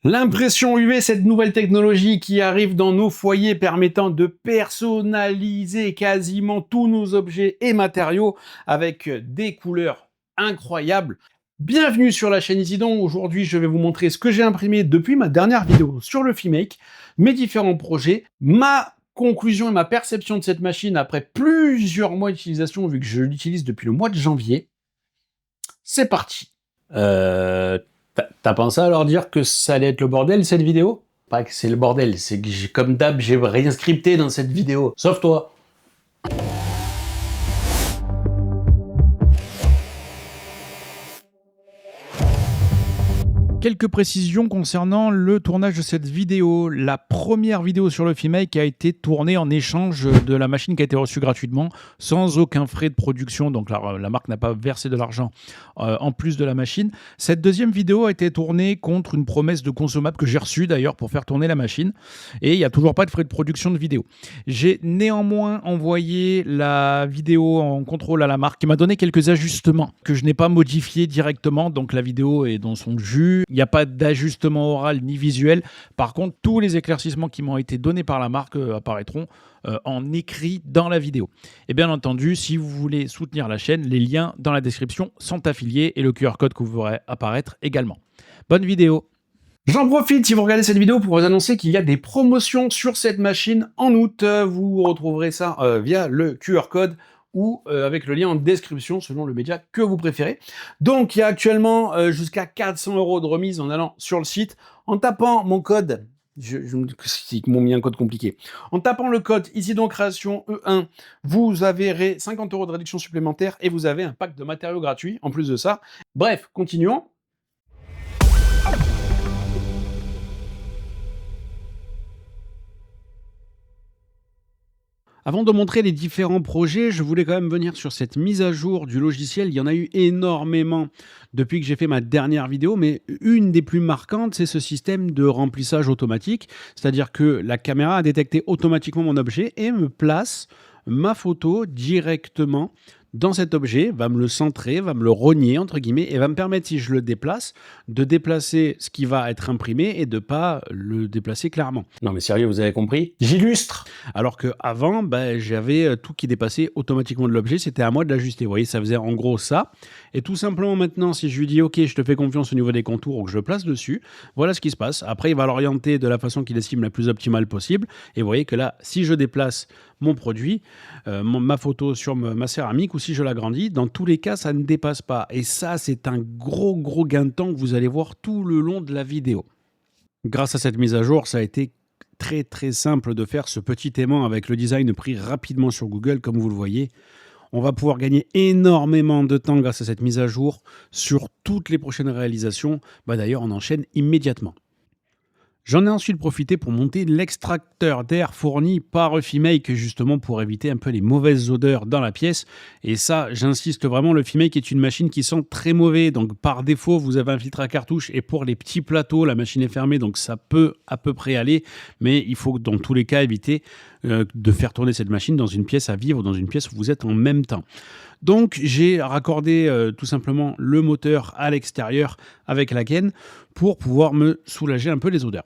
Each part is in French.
L'impression UV, cette nouvelle technologie qui arrive dans nos foyers permettant de personnaliser quasiment tous nos objets et matériaux avec des couleurs incroyables. Bienvenue sur la chaîne Isidon. Aujourd'hui, je vais vous montrer ce que j'ai imprimé depuis ma dernière vidéo sur le FeeMake, mes différents projets, ma conclusion et ma perception de cette machine après plusieurs mois d'utilisation vu que je l'utilise depuis le mois de janvier. C'est parti. T'as pensé à leur dire que ça allait être le bordel cette vidéo? Pas que c'est le bordel, c'est que comme d'hab, j'ai rien scripté dans cette vidéo. Sauf toi. Quelques précisions concernant le tournage de cette vidéo. La première vidéo sur le FeeMake a été tournée en échange de la machine qui a été reçue gratuitement, sans aucun frais de production, donc la marque n'a pas versé de l'argent en plus de la machine. Cette deuxième vidéo a été tournée contre une promesse de consommable que j'ai reçue d'ailleurs pour faire tourner la machine, et il n'y a toujours pas de frais de production de vidéo. J'ai néanmoins envoyé la vidéo en contrôle à la marque qui m'a donné quelques ajustements que je n'ai pas modifiés directement, donc la vidéo est dans son jus. Il n'y a pas d'ajustement oral ni visuel. Par contre, tous les éclaircissements qui m'ont été donnés par la marque apparaîtront en écrit dans la vidéo. Et bien entendu, si vous voulez soutenir la chaîne, les liens dans la description sont affiliés et le QR code que vous verrez apparaître également. Bonne vidéo! J'en profite si vous regardez cette vidéo pour vous annoncer qu'il y a des promotions sur cette machine en août. Vous retrouverez ça via le QR code ou avec le lien en description selon le média que vous préférez. Donc il y a actuellement jusqu'à 400 € de remise en allant sur le site, en tapant mon code, ils m'ont mis un code compliqué, en tapant le code Isidon Création E1, vous avez 50 € de réduction supplémentaire et vous avez un pack de matériaux gratuits en plus de ça. Bref, continuons. Avant de montrer les différents projets, je voulais quand même venir sur cette mise à jour du logiciel. Il y en a eu énormément depuis que j'ai fait ma dernière vidéo, mais une des plus marquantes, c'est ce système de remplissage automatique. C'est-à-dire que la caméra a détecté automatiquement mon objet et me place ma photo directement dans cet objet, va me le centrer, va me le rogner entre guillemets et va me permettre, si je le déplace, de déplacer ce qui va être imprimé et de pas le déplacer clairement. Non mais sérieux, vous avez compris? J'illustre! Alors qu'avant, j'avais tout qui dépassait automatiquement de l'objet, c'était à moi de l'ajuster. Vous voyez, ça faisait en gros ça. Et tout simplement maintenant, si je lui dis ok, je te fais confiance au niveau des contours ou que je le place dessus, voilà ce qui se passe. Après, il va l'orienter de la façon qu'il estime la plus optimale possible. Et vous voyez que là, si je déplace mon produit, ma photo sur ma céramique, ou si je l'agrandis, dans tous les cas, ça ne dépasse pas. Et ça, c'est un gros gain de temps que vous allez voir tout le long de la vidéo. Grâce à cette mise à jour, ça a été très simple de faire ce petit aimant avec le design pris rapidement sur Google, comme vous le voyez. On va pouvoir gagner énormément de temps grâce à cette mise à jour sur toutes les prochaines réalisations. D'ailleurs, on enchaîne immédiatement. J'en ai ensuite profité pour monter l'extracteur d'air fourni par FeeMake, justement pour éviter un peu les mauvaises odeurs dans la pièce. Et ça, j'insiste vraiment, le FeeMake est une machine qui sent très mauvais. Donc par défaut, vous avez un filtre à cartouche et pour les petits plateaux, la machine est fermée. Donc ça peut à peu près aller. Mais il faut dans tous les cas éviter de faire tourner cette machine dans une pièce à vivre, dans une pièce où vous êtes en même temps. Donc j'ai raccordé tout simplement le moteur à l'extérieur avec la gaine pour pouvoir me soulager un peu les odeurs.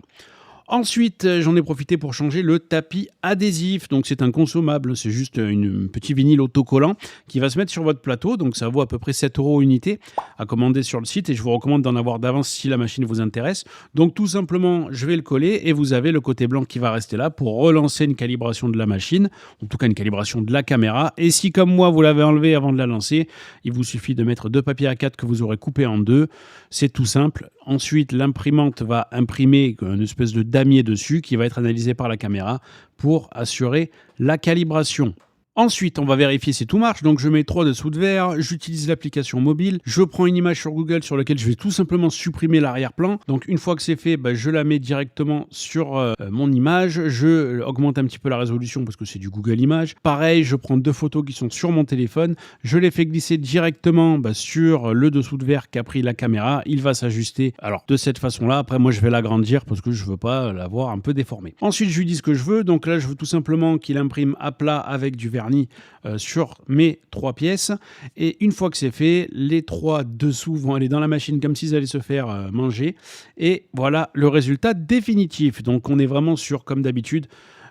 Ensuite, j'en ai profité pour changer le tapis adhésif. Donc c'est un consommable, c'est juste un petit vinyle autocollant qui va se mettre sur votre plateau. Donc ça vaut à peu près 7 € unité à commander sur le site et je vous recommande d'en avoir d'avance si la machine vous intéresse. Donc tout simplement, je vais le coller et vous avez le côté blanc qui va rester là pour relancer une calibration de la machine, en tout cas une calibration de la caméra. Et si comme moi vous l'avez enlevé avant de la lancer, il vous suffit de mettre 2 papiers A4 que vous aurez coupés en 2. C'est tout simple. Ensuite, l'imprimante va imprimer une espèce de damier dessus qui va être analysé par la caméra pour assurer la calibration. Ensuite, on va vérifier si tout marche. Donc, je mets 3 dessous de verre, j'utilise l'application mobile, je prends une image sur Google sur laquelle je vais tout simplement supprimer l'arrière-plan. Donc, une fois que c'est fait, je la mets directement sur mon image. Je augmente un petit peu la résolution parce que c'est du Google Images. Pareil, je prends 2 photos qui sont sur mon téléphone. Je les fais glisser directement sur le dessous de verre qu'a pris la caméra. Il va s'ajuster. Alors, de cette façon-là, après, moi, je vais l'agrandir parce que je veux pas l'avoir un peu déformé. Ensuite, je lui dis ce que je veux. Donc là, je veux tout simplement qu'il imprime à plat avec du verre vernis sur mes 3 pièces. Et une fois que c'est fait, les 3 dessous vont aller dans la machine comme s'ils allaient se faire manger. Et voilà le résultat définitif. Donc on est vraiment sur, comme d'habitude,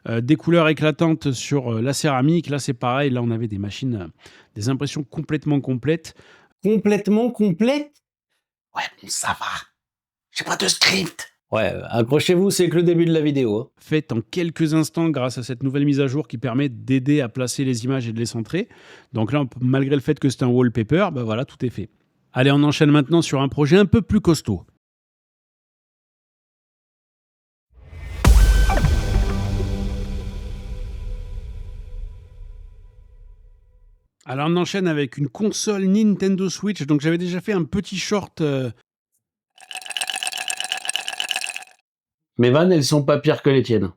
des couleurs éclatantes sur la céramique. Là, c'est pareil. Là, on avait des machines, des impressions complètement complètes. Complètement complète? Ouais, bon, ça va. J'ai pas de script. Ouais, accrochez-vous, c'est que le début de la vidéo. Hein. Faites en quelques instants grâce à cette nouvelle mise à jour qui permet d'aider à placer les images et de les centrer. Donc là, malgré le fait que c'est un wallpaper, ben voilà, tout est fait. Allez, on enchaîne maintenant sur un projet un peu plus costaud. Alors on enchaîne avec une console Nintendo Switch. Donc j'avais déjà fait un petit short. Mes vannes, elles sont pas pires que les tiennes.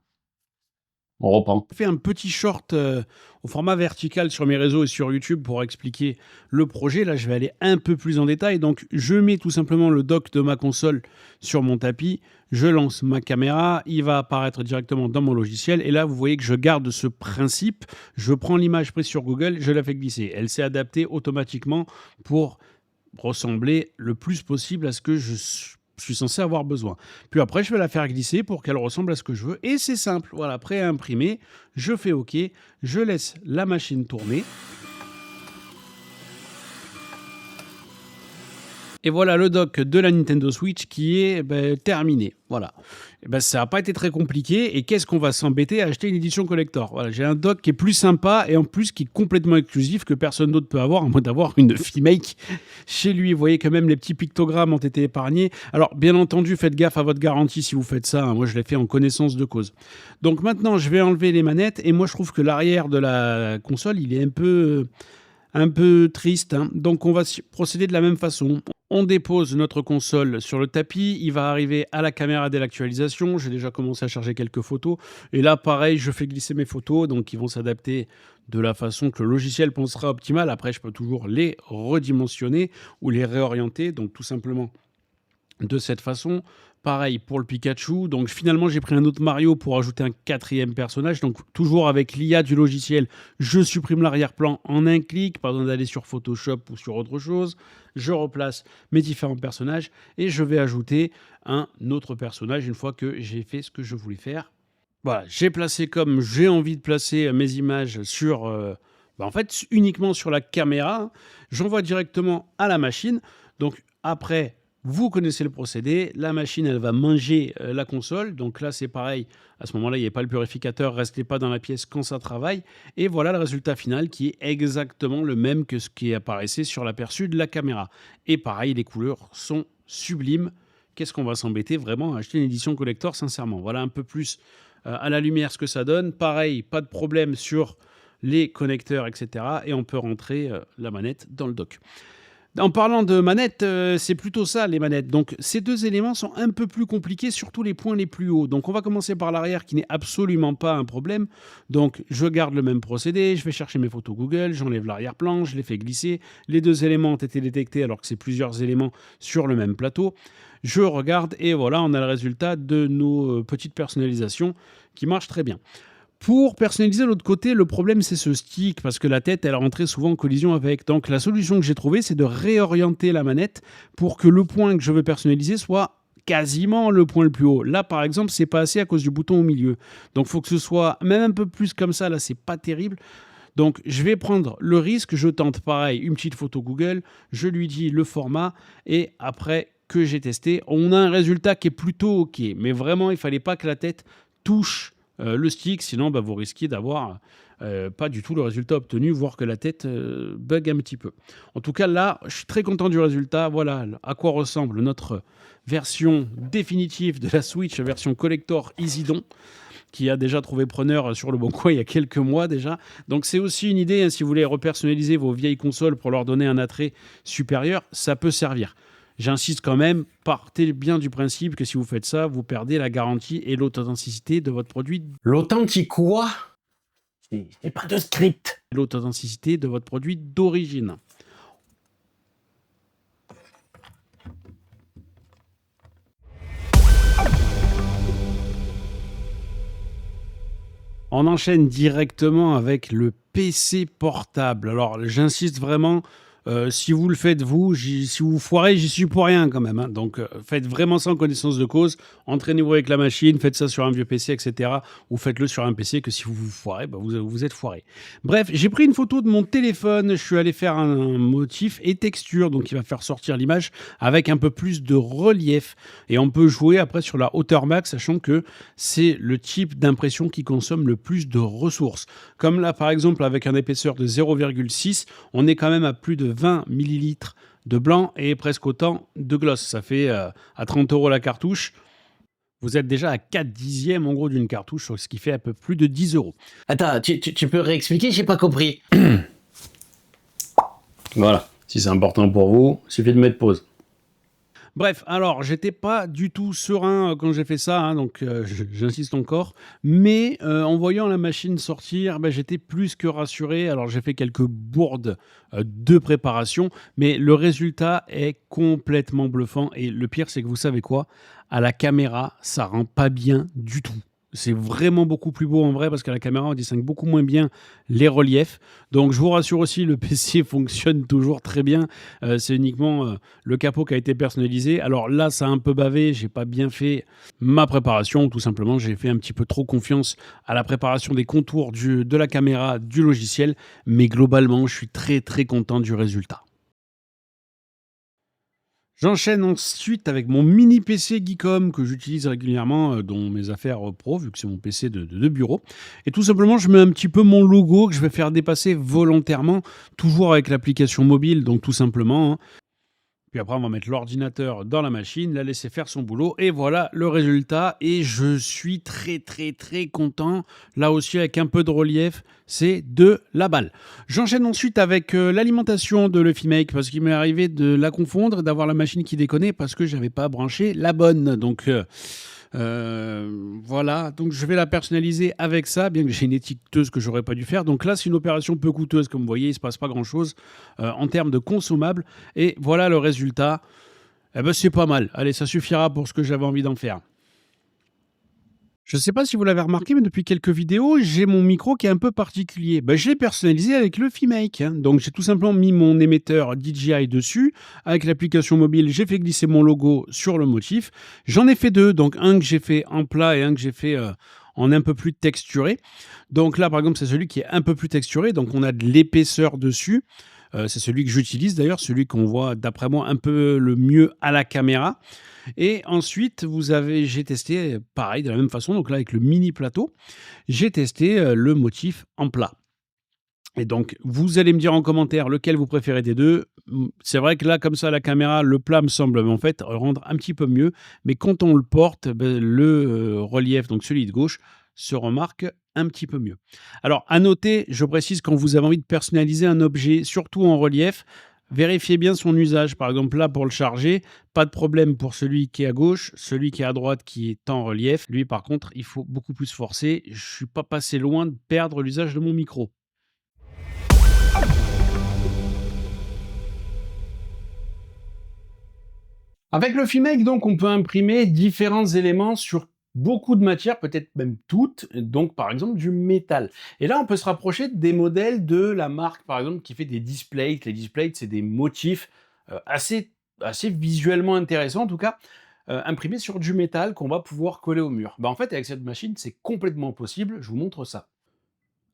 On reprend. Fait un petit short au format vertical sur mes réseaux et sur YouTube pour expliquer le projet. Là, je vais aller un peu plus en détail. Donc, je mets tout simplement le dock de ma console sur mon tapis. Je lance ma caméra. Il va apparaître directement dans mon logiciel. Et là, vous voyez que je garde ce principe. Je prends l'image prise sur Google, je la fais glisser. Elle s'est adaptée automatiquement pour ressembler le plus possible à ce que je suis censé avoir besoin. Puis après, je vais la faire glisser pour qu'elle ressemble à ce que je veux. Et c'est simple. Voilà, prêt à imprimer. Je fais OK. Je laisse la machine tourner. Et voilà le dock de la Nintendo Switch qui est terminé. Voilà. Ça n'a pas été très compliqué. Et qu'est-ce qu'on va s'embêter à acheter une édition collector? Voilà, j'ai un dock qui est plus sympa et en plus qui est complètement exclusif que personne d'autre peut avoir, à moins d'avoir une FiMake chez lui. Vous voyez que même les petits pictogrammes ont été épargnés. Alors, bien entendu, faites gaffe à votre garantie si vous faites ça. Moi, je l'ai fait en connaissance de cause. Donc maintenant, je vais enlever les manettes. Et moi, je trouve que l'arrière de la console, il est un peu triste. Hein. Donc, on va procéder de la même façon. On dépose notre console sur le tapis, il va arriver à la caméra dès l'actualisation, j'ai déjà commencé à charger quelques photos, et là pareil, je fais glisser mes photos, donc ils vont s'adapter de la façon que le logiciel pensera optimale. Après, je peux toujours les redimensionner ou les réorienter, donc tout simplement de cette façon. Pareil pour le Pikachu. Donc finalement, j'ai pris un autre Mario pour ajouter un 4e personnage. Donc toujours avec l'IA du logiciel, je supprime l'arrière-plan en un clic, pas besoin d'aller sur Photoshop ou sur autre chose. Je replace mes différents personnages et je vais ajouter un autre personnage une fois que j'ai fait ce que je voulais faire. Voilà, j'ai placé comme j'ai envie de placer mes images sur... en fait, uniquement sur la caméra. J'envoie directement à la machine. Donc après... Vous connaissez le procédé, la machine elle va manger la console, donc là c'est pareil, à ce moment-là il n'y a pas le purificateur, restez pas dans la pièce quand ça travaille, et voilà le résultat final qui est exactement le même que ce qui apparaissait sur l'aperçu de la caméra. Et pareil, les couleurs sont sublimes, qu'est-ce qu'on va s'embêter vraiment à acheter une édition collector sincèrement. Voilà un peu plus à la lumière ce que ça donne, pareil, pas de problème sur les connecteurs etc. Et on peut rentrer la manette dans le dock. En parlant de manettes, c'est plutôt ça les manettes. Donc ces deux éléments sont un peu plus compliqués, surtout les points les plus hauts. Donc on va commencer par l'arrière qui n'est absolument pas un problème. Donc je garde le même procédé, je vais chercher mes photos Google, j'enlève l'arrière-plan, je les fais glisser. Les deux éléments ont été détectés alors que c'est plusieurs éléments sur le même plateau. Je regarde et voilà, on a le résultat de nos petites personnalisations qui marchent très bien. Pour personnaliser de l'autre côté, le problème c'est ce stick parce que la tête elle rentrait souvent en collision avec. Donc la solution que j'ai trouvée c'est de réorienter la manette pour que le point que je veux personnaliser soit quasiment le point le plus haut. Là par exemple c'est pas assez à cause du bouton au milieu. Donc il faut que ce soit même un peu plus comme ça, là c'est pas terrible. Donc je vais prendre le risque, je tente pareil une petite photo Google, je lui dis le format et après que j'ai testé, on a un résultat qui est plutôt ok. Mais vraiment il fallait pas que la tête touche le stick, sinon vous risquez d'avoir pas du tout le résultat obtenu, voire que la tête bug un petit peu. En tout cas là, je suis très content du résultat. Voilà à quoi ressemble notre version définitive de la Switch, version collector Isidon, qui a déjà trouvé preneur sur le Bon Coin il y a quelques mois déjà. Donc c'est aussi une idée, hein, si vous voulez repersonnaliser vos vieilles consoles pour leur donner un attrait supérieur, ça peut servir. J'insiste quand même, partez bien du principe que si vous faites ça, vous perdez la garantie et l'authenticité de votre produit. L'authentique quoi? C'est pas de script. L'authenticité de votre produit d'origine. On enchaîne directement avec le PC portable. Alors, j'insiste vraiment, si vous le faites vous, si vous foirez, j'y suis pour rien quand même, hein. Donc, faites vraiment ça en connaissance de cause. Entraînez-vous avec la machine, faites ça sur un vieux PC, etc. Ou faites-le sur un PC que si vous vous foirez, bah, vous êtes foiré. Bref, j'ai pris une photo de mon téléphone. Je suis allé faire un motif et texture, donc il va faire sortir l'image avec un peu plus de relief. Et on peut jouer après sur la hauteur max, sachant que c'est le type d'impression qui consomme le plus de ressources. Comme là, par exemple, avec un épaisseur de 0,6, on est quand même à plus de 20 millilitres de blanc et presque autant de gloss. Ça fait à 30 € la cartouche. Vous êtes déjà à 4 dixièmes en gros d'une cartouche, ce qui fait un peu plus de 10 €. Attends, tu peux réexpliquer? J'ai pas compris. Voilà, si c'est important pour vous, il suffit de mettre pause. Bref, alors j'étais pas du tout serein quand j'ai fait ça, hein, donc j'insiste encore. Mais en voyant la machine sortir, bah, j'étais plus que rassuré. Alors j'ai fait quelques bourdes de préparation, mais le résultat est complètement bluffant. Et le pire, c'est que vous savez quoi? À la caméra, ça rend pas bien du tout. C'est vraiment beaucoup plus beau en vrai parce qu'à la caméra, on distingue beaucoup moins bien les reliefs. Donc, je vous rassure aussi, le PC fonctionne toujours très bien. C'est uniquement le capot qui a été personnalisé. Alors là, ça a un peu bavé. J'ai pas bien fait ma préparation. Tout simplement, j'ai fait un petit peu trop confiance à la préparation des contours de la caméra, du logiciel. Mais globalement, je suis très très content du résultat. J'enchaîne ensuite avec mon mini PC Geekom que j'utilise régulièrement dans mes affaires pro, vu que c'est mon PC de bureau. Et tout simplement, je mets un petit peu mon logo que je vais faire dépasser volontairement, toujours avec l'application mobile, donc tout simplement, hein. Puis après, on va mettre l'ordinateur dans la machine, la laisser faire son boulot. Et voilà le résultat. Et je suis très, très, très content. Là aussi, avec un peu de relief, c'est de la balle. J'enchaîne ensuite avec l'alimentation de LeFiMake parce qu'il m'est arrivé de la confondre, d'avoir la machine qui déconnait parce que j'avais pas branché la bonne. Donc, voilà, donc je vais la personnaliser avec ça, bien que j'ai une étiqueteuse que j'aurais pas dû faire. Donc là, c'est une opération peu coûteuse, comme vous voyez, il se passe pas grand-chose en termes de consommables. Et voilà le résultat. Eh ben, c'est pas mal. Allez, ça suffira pour ce que j'avais envie d'en faire. Je ne sais pas si vous l'avez remarqué, mais depuis quelques vidéos, j'ai mon micro qui est un peu particulier. Ben, je l'ai personnalisé avec le LeFiMake, hein. Donc j'ai tout simplement mis mon émetteur DJI dessus. Avec l'application mobile, j'ai fait glisser mon logo sur le motif. J'en ai fait deux, donc un que j'ai fait en plat et un que j'ai fait en un peu plus texturé. Donc là, par exemple, c'est celui qui est un peu plus texturé, donc on a de l'épaisseur dessus. C'est celui que j'utilise d'ailleurs, celui qu'on voit d'après moi un peu le mieux à la caméra. Et ensuite, j'ai testé pareil de la même façon, donc là avec le mini plateau, j'ai testé le motif en plat. Et donc, vous allez me dire en commentaire lequel vous préférez des deux. C'est vrai que là, comme ça, à la caméra, le plat me semble en fait rendre un petit peu mieux. Mais quand on le porte, le relief, donc celui de gauche, se remarque un petit peu mieux. Alors, à noter, je précise, quand vous avez envie de personnaliser un objet, surtout en relief, vérifiez bien son usage. Par exemple, là, pour le charger, pas de problème pour celui qui est à gauche, celui qui est à droite qui est en relief. Lui, par contre, il faut beaucoup plus forcer. Je ne suis pas passé loin de perdre l'usage de mon micro. Avec le LeFiMake, donc, on peut imprimer différents éléments sur beaucoup de matières, peut-être même toutes, donc par exemple du métal. Et là, on peut se rapprocher des modèles de la marque, par exemple, qui fait des displays. Les displays, c'est des motifs assez visuellement intéressants, en tout cas, imprimés sur du métal qu'on va pouvoir coller au mur. En fait, avec cette machine, c'est complètement possible. Je vous montre ça.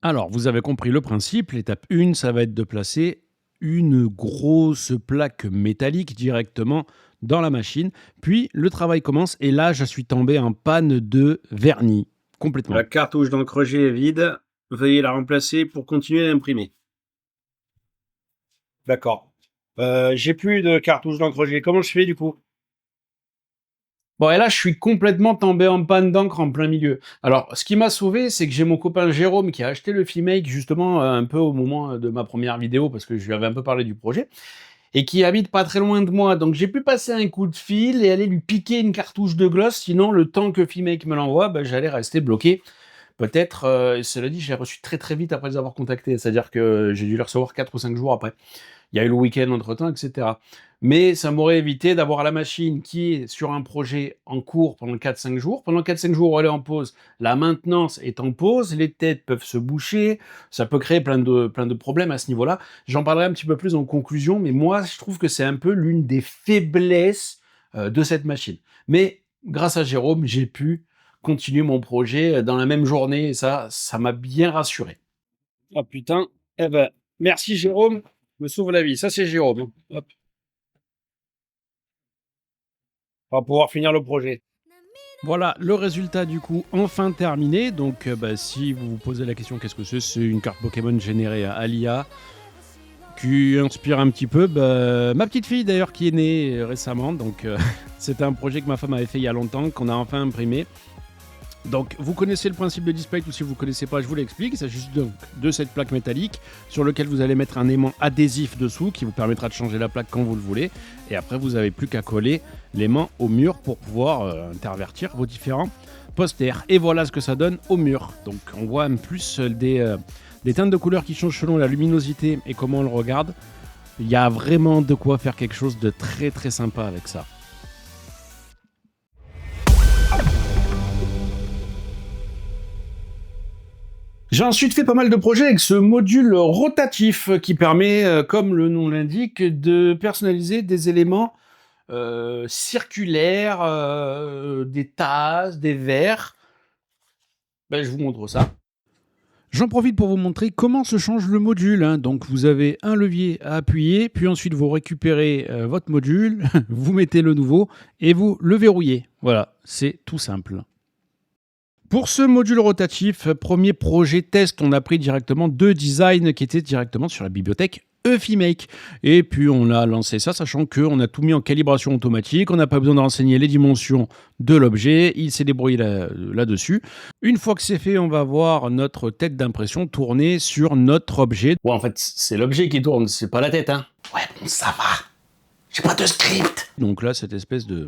Alors, vous avez compris le principe. L'étape 1, ça va être de placer une grosse plaque métallique directement dans la machine. Puis, le travail commence et là, je suis tombé en panne de vernis. Complètement. La cartouche d'encre G est vide. Veuillez la remplacer pour continuer à imprimer. D'accord. J'ai plus de cartouche d'encre G. Comment je fais du coup? Bon, et là, je suis complètement tombé en panne d'encre en plein milieu. Alors, ce qui m'a sauvé, c'est que j'ai mon copain Jérôme qui a acheté le LeFiMake justement un peu au moment de ma première vidéo, parce que je lui avais un peu parlé du projet, et qui habite pas très loin de moi. Donc, j'ai pu passer un coup de fil et aller lui piquer une cartouche de gloss. Sinon, le temps que LeFiMake me l'envoie, j'allais rester bloqué. Peut-être, cela dit, j'ai reçu très très vite après les avoir contactés. C'est-à-dire que j'ai dû les recevoir 4 ou 5 jours après. Il y a eu le week-end entre-temps, etc. Mais ça m'aurait évité d'avoir la machine qui est sur un projet en cours pendant 4-5 jours. Pendant 4-5 jours, elle est en pause. La maintenance est en pause. Les têtes peuvent se boucher. Ça peut créer plein de problèmes à ce niveau-là. J'en parlerai un petit peu plus en conclusion, mais moi, je trouve que c'est un peu l'une des faiblesses de cette machine. Mais grâce à Jérôme, j'ai pu continuer mon projet dans la même journée et ça m'a bien rassuré. Ah putain, eh ben, merci Jérôme, me sauve la vie. Ça, c'est Jérôme. Hop. On va pouvoir finir le projet. Voilà, le résultat du coup enfin terminé. Donc si vous vous posez la question qu'est-ce que c'est, c'est une carte Pokémon générée à l'IA qui inspire un petit peu ma petite fille d'ailleurs qui est née récemment. Donc c'était un projet que ma femme avait fait il y a longtemps, qu'on a enfin imprimé. Donc vous connaissez le principe de display, ou si vous ne connaissez pas, je vous l'explique. Il s'agit donc de cette plaque métallique sur laquelle vous allez mettre un aimant adhésif dessous qui vous permettra de changer la plaque quand vous le voulez. Et après vous n'avez plus qu'à coller l'aimant au mur pour pouvoir intervertir vos différents posters. Et voilà ce que ça donne au mur. Donc on voit en plus des teintes de couleurs qui changent selon la luminosité et comment on le regarde. Il y a vraiment de quoi faire quelque chose de très très sympa avec ça. J'ai ensuite fait pas mal de projets avec ce module rotatif qui permet, comme le nom l'indique, de personnaliser des éléments circulaires, des tasses, des verres. Je vous montre ça. J'en profite pour vous montrer comment se change le module. Donc vous avez un levier à appuyer, puis ensuite vous récupérez votre module, vous mettez le nouveau et vous le verrouillez. Voilà, c'est tout simple. Pour ce module rotatif, premier projet test, on a pris directement 2 designs qui étaient directement sur la bibliothèque Eufimake. Et puis on a lancé ça, sachant qu'on a tout mis en calibration automatique, on n'a pas besoin de renseigner les dimensions de l'objet, il s'est débrouillé là-dessus. Une fois que c'est fait, on va voir notre tête d'impression tourner sur notre objet. Ouais, en fait, c'est l'objet qui tourne, c'est pas la tête, hein. Ouais, bon, ça va. J'ai pas de script. Donc là, cette espèce de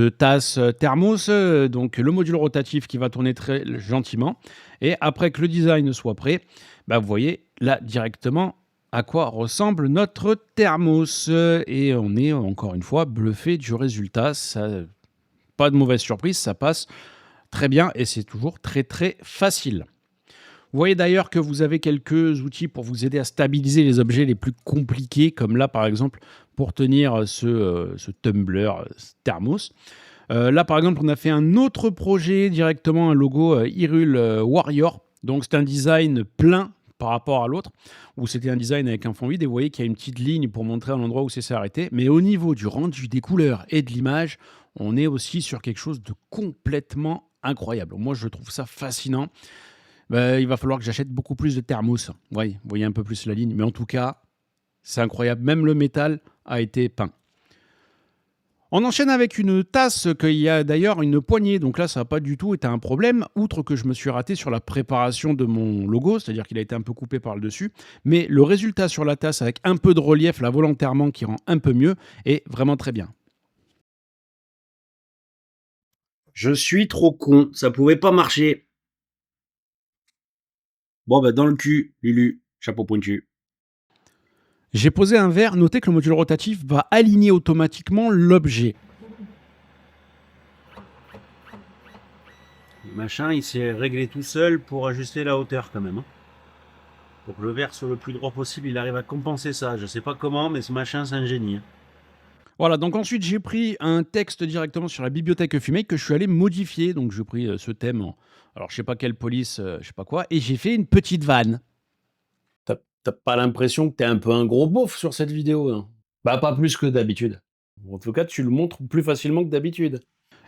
tasse thermos, donc le module rotatif qui va tourner très gentiment. Et après que le design soit prêt, vous voyez là directement à quoi ressemble notre thermos. Et on est encore une fois bluffé du résultat. Ça, pas de mauvaise surprise, ça passe très bien et c'est toujours très très facile. Vous voyez d'ailleurs que vous avez quelques outils pour vous aider à stabiliser les objets les plus compliqués, comme là par exemple pour tenir ce tumbler thermos. Là par exemple on a fait un autre projet directement, un logo Hyrule Warrior. Donc c'est un design plein par rapport à l'autre, où c'était un design avec un fond vide et vous voyez qu'il y a une petite ligne pour montrer à l'endroit où c'est arrêté. Mais au niveau du rendu des couleurs et de l'image, on est aussi sur quelque chose de complètement incroyable. Moi je trouve ça fascinant. Il va falloir que j'achète beaucoup plus de thermos. Oui, vous voyez un peu plus la ligne. Mais en tout cas, c'est incroyable. Même le métal a été peint. On enchaîne avec une tasse qu'il y a d'ailleurs une poignée. Donc là, ça n'a pas du tout été un problème. Outre que je me suis raté sur la préparation de mon logo, c'est-à-dire qu'il a été un peu coupé par le dessus. Mais le résultat sur la tasse avec un peu de relief, là volontairement, qui rend un peu mieux, est vraiment très bien. Je suis trop con, ça pouvait pas marcher. Bon, dans le cul, Lulu, chapeau pointu. J'ai posé un verre, notez que le module rotatif va aligner automatiquement l'objet. Le machin, il s'est réglé tout seul pour ajuster la hauteur quand même. Pour que le verre soit le plus droit possible, il arrive à compenser ça. Je sais pas comment, mais ce machin, c'est un génie. Voilà, donc ensuite j'ai pris un texte directement sur la bibliothèque Eufimake que je suis allé modifier. Donc j'ai pris ce thème, alors je sais pas quelle police, je sais pas quoi, et j'ai fait une petite vanne. T'as pas l'impression que t'es un peu un gros beauf sur cette vidéo, hein? Pas plus que d'habitude. En tout cas, tu le montres plus facilement que d'habitude.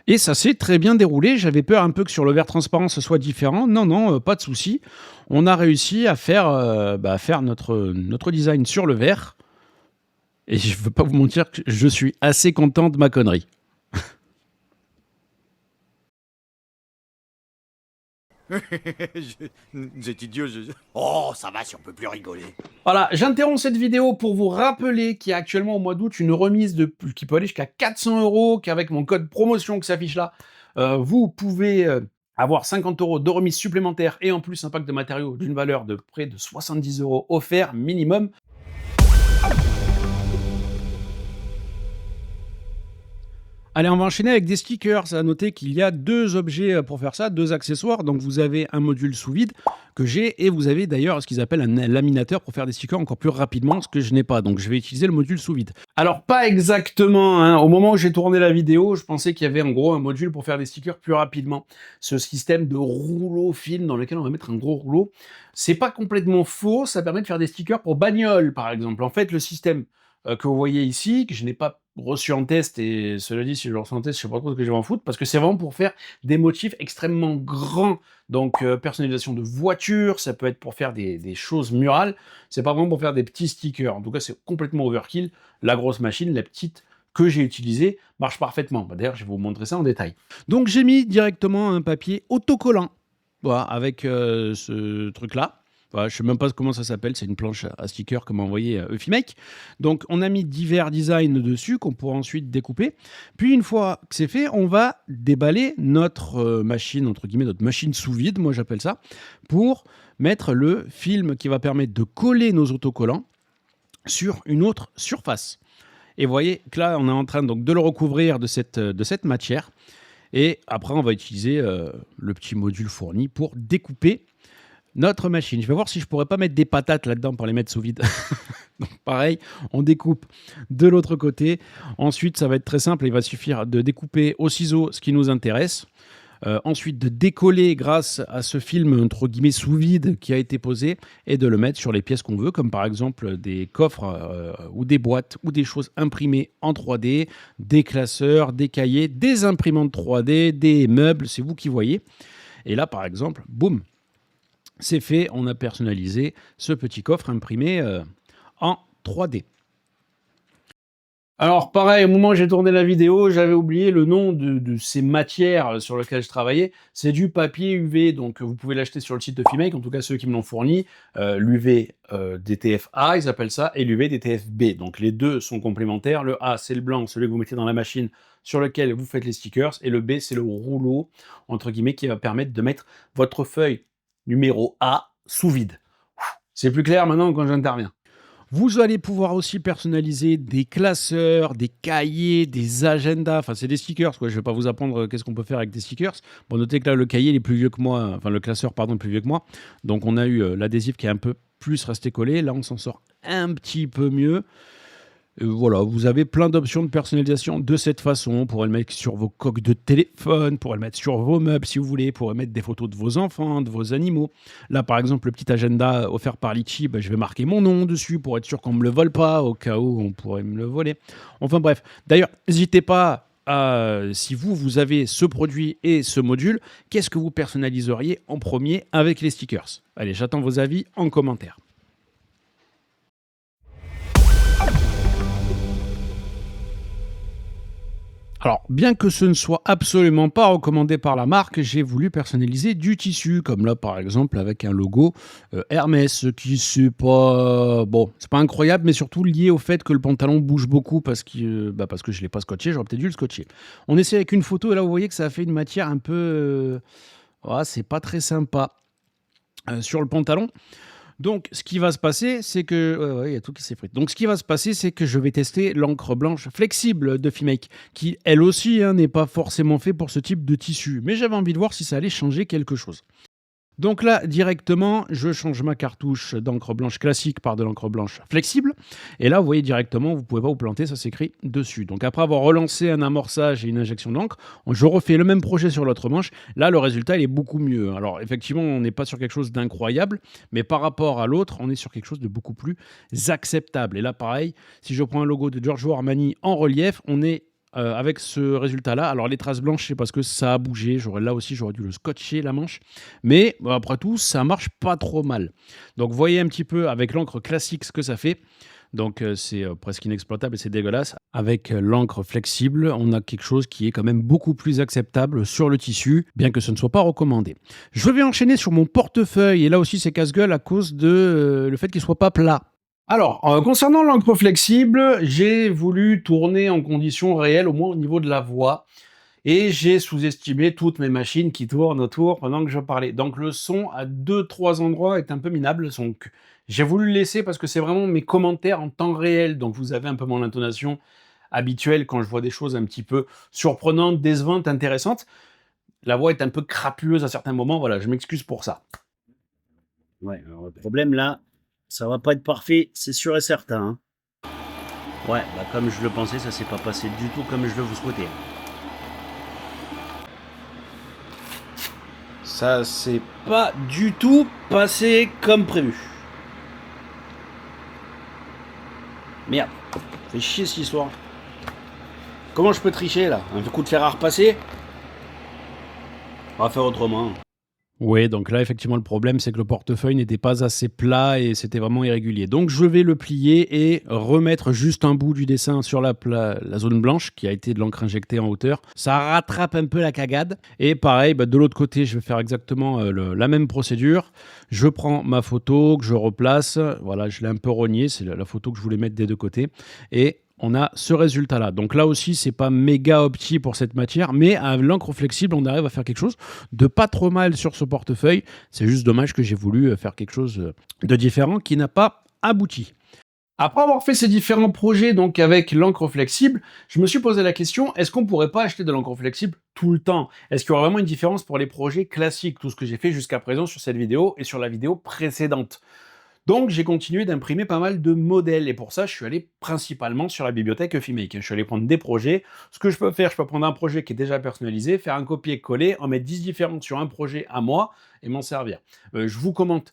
Et ça s'est très bien déroulé. J'avais peur un peu que sur le verre transparent ce soit différent. Non, pas de souci. On a réussi à faire, notre design sur le verre. Et je ne veux pas vous mentir que je suis assez content de ma connerie. C'est idiot. Oh, ça va si on peut plus rigoler. Voilà, j'interromps cette vidéo pour vous rappeler qu'il y a actuellement au mois d'août une remise qui peut aller jusqu'à 400 €, qu'avec mon code promotion qui s'affiche là, vous pouvez avoir 50 € de remise supplémentaire et en plus un pack de matériaux d'une valeur de près de 70 € offert minimum. Allez, on va enchaîner avec des stickers. À noter qu'il y a 2 objets pour faire ça, 2 accessoires. Donc vous avez un module sous vide que j'ai et vous avez d'ailleurs ce qu'ils appellent un laminateur pour faire des stickers encore plus rapidement, ce que je n'ai pas. Donc je vais utiliser le module sous vide. Alors pas exactement, hein. Au moment où j'ai tourné la vidéo, je pensais qu'il y avait en gros un module pour faire des stickers plus rapidement. Ce système de rouleau film dans lequel on va mettre un gros rouleau, c'est pas complètement faux, ça permet de faire des stickers pour bagnole par exemple. En fait, le système que vous voyez ici, que je n'ai pas reçu en test, et cela dit, si je le reçois en test, je sais pas trop ce que je vais en foutre, parce que c'est vraiment pour faire des motifs extrêmement grands. Donc personnalisation de voitures, ça peut être pour faire des choses murales, c'est pas vraiment pour faire des petits stickers. En tout cas, c'est complètement overkill. La grosse machine, la petite que j'ai utilisée, marche parfaitement. Bah, d'ailleurs, je vais vous montrer ça en détail. Donc j'ai mis directement un papier autocollant, voilà, avec ce truc-là. Voilà, je sais même pas comment ça s'appelle, c'est une planche à stickers comme envoyé Eufimake. Donc on a mis divers designs dessus qu'on pourra ensuite découper. Puis une fois que c'est fait, on va déballer notre machine, entre guillemets, notre machine sous vide, moi j'appelle ça, pour mettre le film qui va permettre de coller nos autocollants sur une autre surface. Et vous voyez que là, on est en train donc de le recouvrir de cette matière. Et après, on va utiliser le petit module fourni pour découper notre machine. Je vais voir si je pourrais pas mettre des patates là-dedans pour les mettre sous vide. Donc pareil, on découpe de l'autre côté. Ensuite, ça va être très simple. Il va suffire de découper au ciseau ce qui nous intéresse. Ensuite, de décoller grâce à ce film entre guillemets sous vide qui a été posé et de le mettre sur les pièces qu'on veut, comme par exemple des coffres ou des boîtes ou des choses imprimées en 3D, des classeurs, des cahiers, des imprimantes 3D, des meubles, c'est vous qui voyez. Et là, par exemple, boum, c'est fait, on a personnalisé ce petit coffre imprimé en 3D. Alors pareil, au moment où j'ai tourné la vidéo, j'avais oublié le nom de ces matières sur lesquelles je travaillais. C'est du papier UV, donc vous pouvez l'acheter sur le site de Eufimake, en tout cas ceux qui me l'ont fourni. L'UV DTF-A, ils appellent ça, et l'UV DTF-B. Donc les deux sont complémentaires. Le A, c'est le blanc, celui que vous mettez dans la machine sur lequel vous faites les stickers, et le B, c'est le rouleau, entre guillemets, qui va permettre de mettre votre feuille numéro A sous vide. C'est plus clair maintenant quand j'interviens. Vous allez pouvoir aussi personnaliser des classeurs, des cahiers, des agendas. Enfin, c'est des stickers, quoi. Je ne vais pas vous apprendre qu'est-ce qu'on peut faire avec des stickers. Bon, notez que là, le cahier il est plus vieux que moi. Enfin, le classeur, pardon, est plus vieux que moi. Donc, on a eu l'adhésif qui est un peu plus resté collé. Là, on s'en sort un petit peu mieux. Voilà, vous avez plein d'options de personnalisation de cette façon. Vous pourrez le mettre sur vos coques de téléphone, vous pourrez le mettre sur vos meubles si vous voulez, vous pourrez mettre des photos de vos enfants, de vos animaux. Là, par exemple, le petit agenda offert par Litchi, je vais marquer mon nom dessus pour être sûr qu'on ne me le vole pas, au cas où on pourrait me le voler. Enfin bref, d'ailleurs, n'hésitez pas si vous avez ce produit et ce module, qu'est-ce que vous personnaliseriez en premier avec les stickers? Allez, j'attends vos avis en commentaire. Alors, bien que ce ne soit absolument pas recommandé par la marque, j'ai voulu personnaliser du tissu, comme là par exemple avec un logo Hermès, qui c'est pas c'est pas incroyable, mais surtout lié au fait que le pantalon bouge beaucoup parce que je l'ai pas scotché, j'aurais peut-être dû le scotcher. On essaie avec une photo et là vous voyez que ça a fait une matière un peu, c'est pas très sympa sur le pantalon. Donc, ce qui va se passer, c'est que... il y a tout qui s'effrite. Donc, ce qui va se passer, c'est que je vais tester l'encre blanche flexible de Eufimake, qui, elle aussi, n'est pas forcément fait pour ce type de tissu. Mais j'avais envie de voir si ça allait changer quelque chose. Donc là, directement, je change ma cartouche d'encre blanche classique par de l'encre blanche flexible. Et là, vous voyez directement, vous ne pouvez pas vous planter, ça s'écrit dessus. Donc après avoir relancé un amorçage et une injection d'encre, je refais le même projet sur l'autre manche. Là, le résultat, il est beaucoup mieux. Alors effectivement, on n'est pas sur quelque chose d'incroyable, mais par rapport à l'autre, on est sur quelque chose de beaucoup plus acceptable. Et là, pareil, si je prends un logo de Giorgio Armani en relief, on est avec ce résultat-là. Alors les traces blanches, c'est parce que ça a bougé. Là aussi, j'aurais dû le scotcher la manche. Mais après tout, ça marche pas trop mal. Donc, vous voyez un petit peu avec l'encre classique ce que ça fait. Donc, c'est presque inexploitable et c'est dégueulasse. Avec l'encre flexible, on a quelque chose qui est quand même beaucoup plus acceptable sur le tissu, bien que ce ne soit pas recommandé. Je vais enchaîner sur mon portefeuille. Et là aussi, c'est casse-gueule à cause de le fait qu'il soit pas plat. Alors, concernant l'encre flexible, j'ai voulu tourner en conditions réelles, au moins au niveau de la voix, et j'ai sous-estimé toutes mes machines qui tournent autour pendant que je parlais. Donc le son à 2-3 endroits est un peu minable, donc j'ai voulu le laisser parce que c'est vraiment mes commentaires en temps réel, donc vous avez un peu mon intonation habituel quand je vois des choses un petit peu surprenantes, décevantes, intéressantes. La voix est un peu crapuleuse à certains moments, voilà, je m'excuse pour ça. Ouais, alors le problème là, ça va pas être parfait, c'est sûr et certain, hein. Ouais, bah comme je le pensais, ça s'est pas passé du tout comme je le vous souhaitais. Ça s'est pas du tout passé comme prévu. Merde, fait chier cette histoire. Comment je peux tricher là? Un coup de fer à repasser? On va faire autrement. Oui, donc là, effectivement, le problème, c'est que le portefeuille n'était pas assez plat et c'était vraiment irrégulier. Donc, je vais le plier et remettre juste un bout du dessin sur la zone blanche qui a été de l'encre injectée en hauteur. Ça rattrape un peu la cagade. Et pareil, bah, de l'autre côté, je vais faire exactement la même procédure. Je prends ma photo que je replace. Voilà, je l'ai un peu rognée. C'est la photo que je voulais mettre des deux côtés. Et on a ce résultat-là. Donc là aussi, c'est pas méga opti pour cette matière, mais à l'encre flexible, on arrive à faire quelque chose de pas trop mal sur ce portefeuille. C'est juste dommage que j'ai voulu faire quelque chose de différent qui n'a pas abouti. Après avoir fait ces différents projets donc avec l'encre flexible, je me suis posé la question, est-ce qu'on pourrait pas acheter de l'encre flexible tout le temps? Est-ce qu'il y aura vraiment une différence pour les projets classiques, tout ce que j'ai fait jusqu'à présent sur cette vidéo et sur la vidéo précédente? Donc j'ai continué d'imprimer pas mal de modèles et pour ça je suis allé principalement sur la bibliothèque Filmake. Je suis allé prendre des projets. Ce que je peux faire, je peux prendre un projet qui est déjà personnalisé, faire un copier-coller, en mettre 10 différents sur un projet à moi et m'en servir. Je vous commente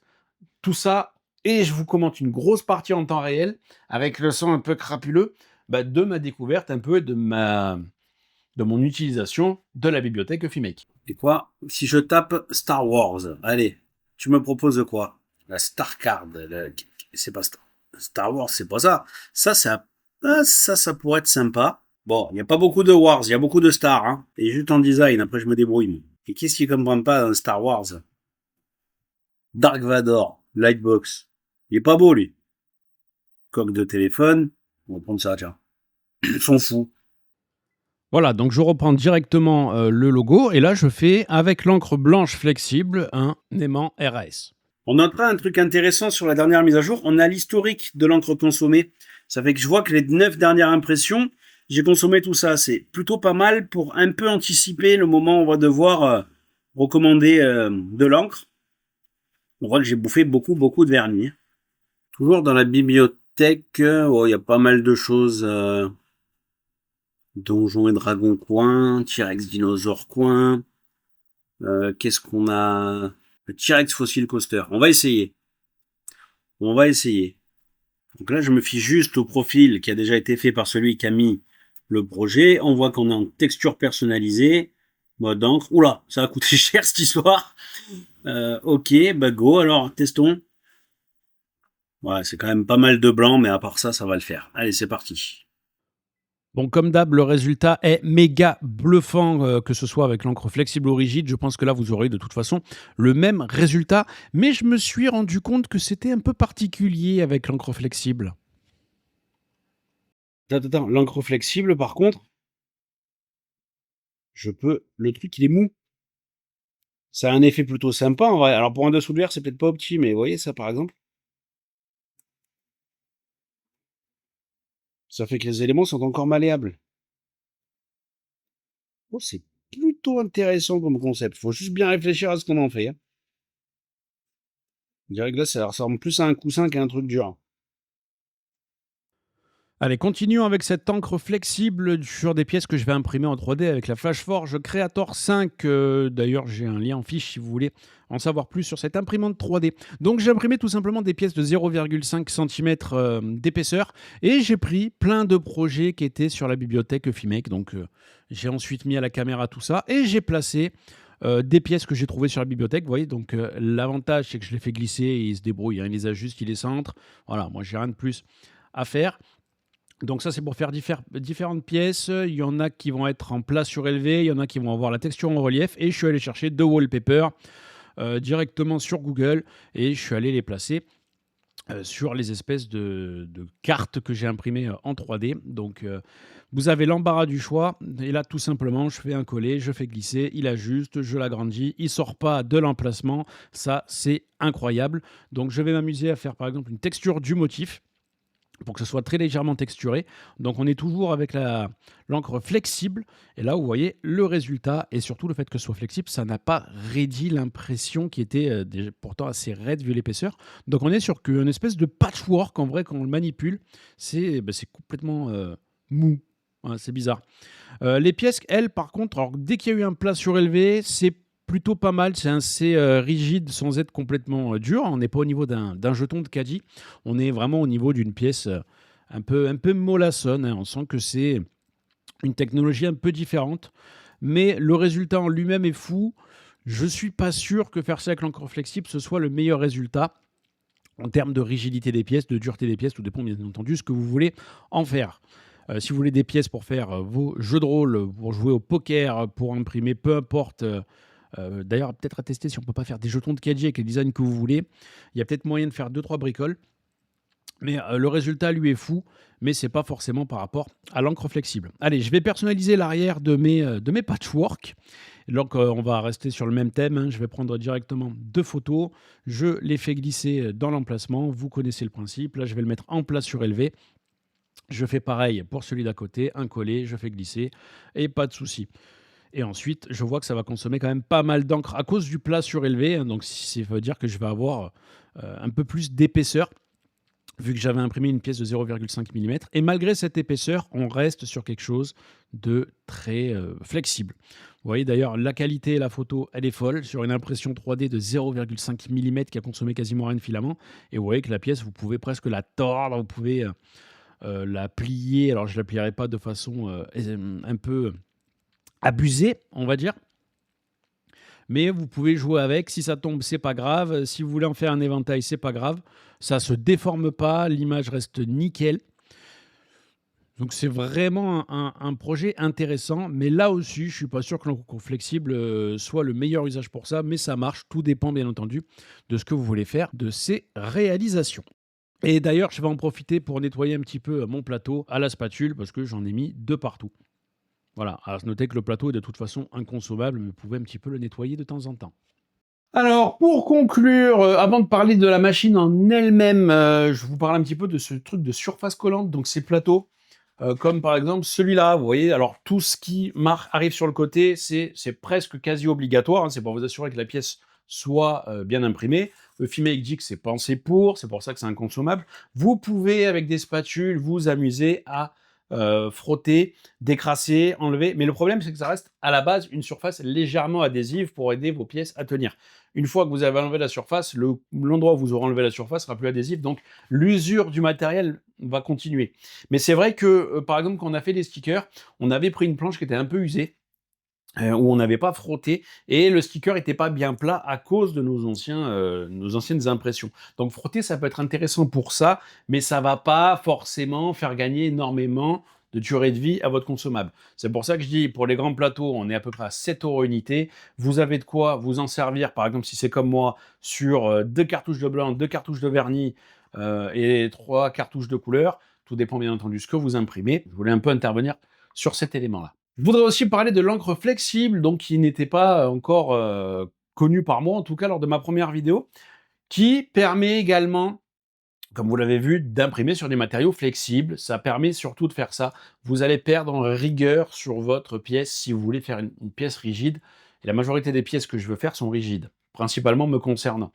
tout ça et je vous commente une grosse partie en temps réel avec le son un peu crapuleux de ma découverte un peu de mon utilisation de la bibliothèque Filmake. Et quoi? Si je tape Star Wars, allez, tu me proposes quoi? La Star Card, c'est pas Star Wars, c'est pas ça. Ça pourrait être sympa. Bon, il n'y a pas beaucoup de Wars, il y a beaucoup de Stars, hein. Et juste en design, après je me débrouille. Moi. Et qu'est-ce qui comprend pas dans Star Wars? Dark Vador, Lightbox. Il est pas beau, lui. Coque de téléphone. On va prendre ça, tiens. Ils sont fous. Voilà, donc je reprends directement le logo et là je fais avec l'encre blanche flexible un aimant RAS. On notera un truc intéressant sur la dernière mise à jour. On a l'historique de l'encre consommée. Ça fait que je vois que les 9 dernières impressions, j'ai consommé tout ça. C'est plutôt pas mal pour un peu anticiper le moment où on va devoir recommander de l'encre. On voit que j'ai bouffé beaucoup de vernis. Toujours dans la bibliothèque, il y a pas mal de choses. Donjons et Dragons coin, T-Rex Dinosaure coin. Qu'est-ce qu'on a? Le T-Rex Fossil Coaster. On va essayer. Donc là, je me fie juste au profil qui a déjà été fait par celui qui a mis le projet. On voit qu'on est en texture personnalisée. Mode encre. Oula, ça a coûté cher cette histoire. Ok, go. Alors, testons. Ouais, c'est quand même pas mal de blanc, mais à part ça, ça va le faire. Allez, c'est parti. Bon, comme d'hab, le résultat est méga bluffant, que ce soit avec l'encre flexible ou rigide. Je pense que là, vous aurez de toute façon le même résultat. Mais je me suis rendu compte que c'était un peu particulier avec l'encre flexible. Attends, l'encre flexible, par contre, le truc, il est mou. Ça a un effet plutôt sympa, en vrai. Alors, pour un dessous de verre, c'est peut-être pas opti, mais vous voyez ça, par exemple? Ça fait que les éléments sont encore malléables. Oh, c'est plutôt intéressant comme concept. Faut juste bien réfléchir à ce qu'on en fait. Hein. Je dirais que là, ça ressemble plus à un coussin qu'à un truc dur. Allez, continuons avec cette encre flexible sur des pièces que je vais imprimer en 3D avec la Flashforge Creator 5. D'ailleurs, j'ai un lien en fiche si vous voulez en savoir plus sur cette imprimante 3D. Donc, j'ai imprimé tout simplement des pièces de 0,5 cm d'épaisseur et j'ai pris plein de projets qui étaient sur la bibliothèque Filmake. Donc, j'ai ensuite mis à la caméra tout ça et j'ai placé des pièces que j'ai trouvées sur la bibliothèque. Vous voyez, donc l'avantage, c'est que je les fais glisser et ils se débrouillent. Hein, ils les ajustent, ils les centrent. Voilà, moi, j'ai rien de plus à faire. Donc ça, c'est pour faire différentes pièces. Il y en a qui vont être en plat surélevé, il y en a qui vont avoir la texture en relief. Et je suis allé chercher deux wallpapers directement sur Google et je suis allé les placer sur les espèces de cartes que j'ai imprimées en 3D. Donc vous avez l'embarras du choix. Et là, tout simplement, je fais un coller, je fais glisser, il ajuste, je l'agrandis. Il ne sort pas de l'emplacement. Ça, c'est incroyable. Donc je vais m'amuser à faire par exemple une texture du motif. pour que ce soit très légèrement texturé. Donc on est toujours avec l'encre flexible. Et là, vous voyez le résultat et surtout le fait que ce soit flexible, ça n'a pas raidi l'impression qui était pourtant assez raide vu l'épaisseur. Donc on est sur une espèce de patchwork en vrai quand on le manipule. C'est complètement mou. Ouais, c'est bizarre. Les pièces, elles, par contre, alors, dès qu'il y a eu un plat surélevé, c'est plutôt pas mal. C'est assez rigide sans être complètement dur. On n'est pas au niveau d'un jeton de caddie. On est vraiment au niveau d'une pièce un peu mollassonne, hein. On sent que c'est une technologie un peu différente. Mais le résultat en lui-même est fou. Je suis pas sûr que faire ça avec l'encre flexible, ce soit le meilleur résultat en termes de rigidité des pièces, de dureté des pièces. Tout dépend bien entendu ce que vous voulez en faire. Si vous voulez des pièces pour faire vos jeux de rôle, pour jouer au poker, pour imprimer, peu importe. D'ailleurs, peut-être à tester si on ne peut pas faire des jetons de caddie avec les designs que vous voulez. Il y a peut-être moyen de faire 2-3 bricoles. Mais le résultat, lui, est fou. Mais ce n'est pas forcément par rapport à l'encre flexible. Allez, je vais personnaliser l'arrière de mes patchwork. Donc, on va rester sur le même thème, hein. Je vais prendre directement 2 photos. Je les fais glisser dans l'emplacement. Vous connaissez le principe. Là, je vais le mettre en plat surélevé. Je fais pareil pour celui d'à côté, un collé, je fais glisser et pas de souci. Et ensuite, je vois que ça va consommer quand même pas mal d'encre à cause du plat surélevé, hein. Donc ça veut dire que je vais avoir un peu plus d'épaisseur vu que j'avais imprimé une pièce de 0,5 mm. Et malgré cette épaisseur, on reste sur quelque chose de très flexible. Vous voyez d'ailleurs, la qualité et la photo, elle est folle sur une impression 3D de 0,5 mm qui a consommé quasiment rien de filament. Et vous voyez que la pièce, vous pouvez presque la tordre, vous pouvez la plier. Alors, je ne la plierai pas de façon un peu abusée, on va dire. Mais vous pouvez jouer avec. Si ça tombe, c'est pas grave. Si vous voulez en faire un éventail, c'est pas grave. Ça se déforme pas. L'image reste nickel. Donc, c'est vraiment un projet intéressant. Mais là aussi, je suis pas sûr que l'encre flexible soit le meilleur usage pour ça. Mais ça marche. Tout dépend, bien entendu, de ce que vous voulez faire de ces réalisations. Et d'ailleurs, je vais en profiter pour nettoyer un petit peu mon plateau à la spatule parce que j'en ai mis de partout. Voilà, à noter que le plateau est de toute façon inconsommable, mais vous pouvez un petit peu le nettoyer de temps en temps. Alors, pour conclure, avant de parler de la machine en elle-même, je vous parle un petit peu de ce truc de surface collante, donc ces plateaux, comme par exemple celui-là, vous voyez, alors tout ce qui arrive sur le côté, c'est presque quasi obligatoire, hein, c'est pour vous assurer que la pièce soit bien imprimée. Le Fimake dit que c'est pensé pour, c'est pour ça que c'est inconsommable. Vous pouvez, avec des spatules, vous amuser à frotter, décrasser, enlever. Mais le problème, c'est que ça reste à la base une surface légèrement adhésive pour aider vos pièces à tenir. Une fois que vous avez enlevé la surface, l'endroit où vous aurez enlevé la surface sera plus adhésif, donc l'usure du matériel va continuer. Mais c'est vrai que, par exemple, quand on a fait des stickers, on avait pris une planche qui était un peu usée, où on n'avait pas frotté, et le sticker n'était pas bien plat à cause de nos anciennes impressions. Donc frotter, ça peut être intéressant pour ça, mais ça ne va pas forcément faire gagner énormément de durée de vie à votre consommable. C'est pour ça que je dis, pour les grands plateaux, on est à peu près à 7 € unité. Vous avez de quoi vous en servir, par exemple, si c'est comme moi, sur 2 cartouches de blanc, 2 cartouches de vernis et 3 cartouches de couleur. Tout dépend bien entendu de ce que vous imprimez. Je voulais un peu intervenir sur cet élément-là. Je voudrais aussi parler de l'encre flexible, donc qui n'était pas encore connue par moi, en tout cas lors de ma première vidéo, qui permet également, comme vous l'avez vu, d'imprimer sur des matériaux flexibles. Ça permet surtout de faire ça. Vous allez perdre en rigueur sur votre pièce si vous voulez faire une pièce rigide. Et la majorité des pièces que je veux faire sont rigides, principalement me concernant.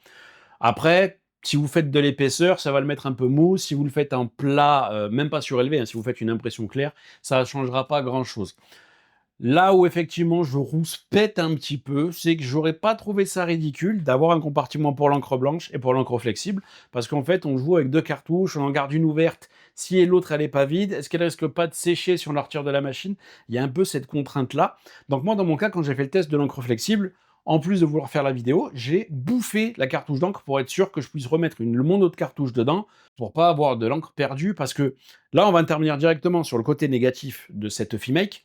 Après, si vous faites de l'épaisseur, ça va le mettre un peu mou. Si vous le faites en plat, même pas surélevé, hein, si vous faites une impression claire, ça ne changera pas grand-chose. Là où effectivement je rouspète un petit peu, c'est que j'aurais pas trouvé ça ridicule d'avoir un compartiment pour l'encre blanche et pour l'encre flexible, parce qu'en fait on joue avec 2 cartouches, on en garde une ouverte, si l'autre elle est pas vide, est-ce qu'elle risque pas de sécher si on la retire de la machine? Il y a un peu cette contrainte là. Donc moi dans mon cas, quand j'ai fait le test de l'encre flexible, en plus de vouloir faire la vidéo, j'ai bouffé la cartouche d'encre pour être sûr que je puisse remettre mon autre cartouche dedans pour pas avoir de l'encre perdue, parce que là on va intervenir directement sur le côté négatif de cette Fimake.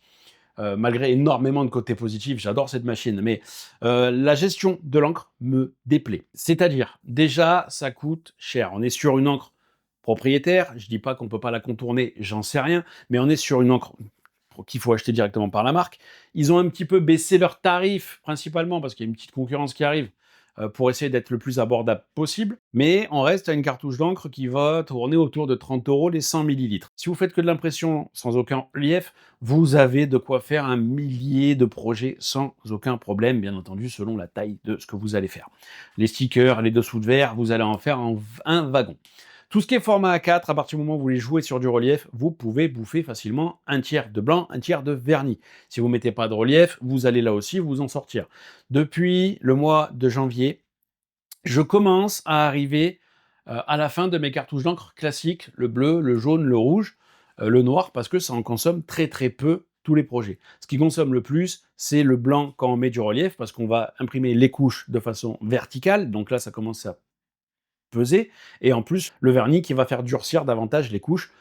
Malgré énormément de côtés positifs, j'adore cette machine, mais la gestion de l'encre me déplaît. C'est-à-dire, déjà, ça coûte cher. On est sur une encre propriétaire, je dis pas qu'on peut pas la contourner, j'en sais rien, mais on est sur une encre qu'il faut acheter directement par la marque. Ils ont un petit peu baissé leurs tarifs, principalement parce qu'il y a une petite concurrence qui arrive, pour essayer d'être le plus abordable possible. Mais on reste à une cartouche d'encre qui va tourner autour de 30 € les 100 millilitres. Si vous faites que de l'impression sans aucun relief, vous avez de quoi faire un millier de projets sans aucun problème, bien entendu, selon la taille de ce que vous allez faire. Les stickers, les dessous de verre, vous allez en faire un wagon. Tout ce qui est format A4, à partir du moment où vous voulez jouer sur du relief, vous pouvez bouffer facilement un tiers de blanc, un tiers de vernis. Si vous ne mettez pas de relief, vous allez là aussi vous en sortir. Depuis le mois de janvier, je commence à arriver à la fin de mes cartouches d'encre classiques, le bleu, le jaune, le rouge, le noir, parce que ça en consomme très très peu tous les projets. Ce qui consomme le plus, c'est le blanc quand on met du relief, parce qu'on va imprimer les couches de façon verticale, donc là ça commence à peser, et en plus le vernis qui va faire durcir davantage les couches.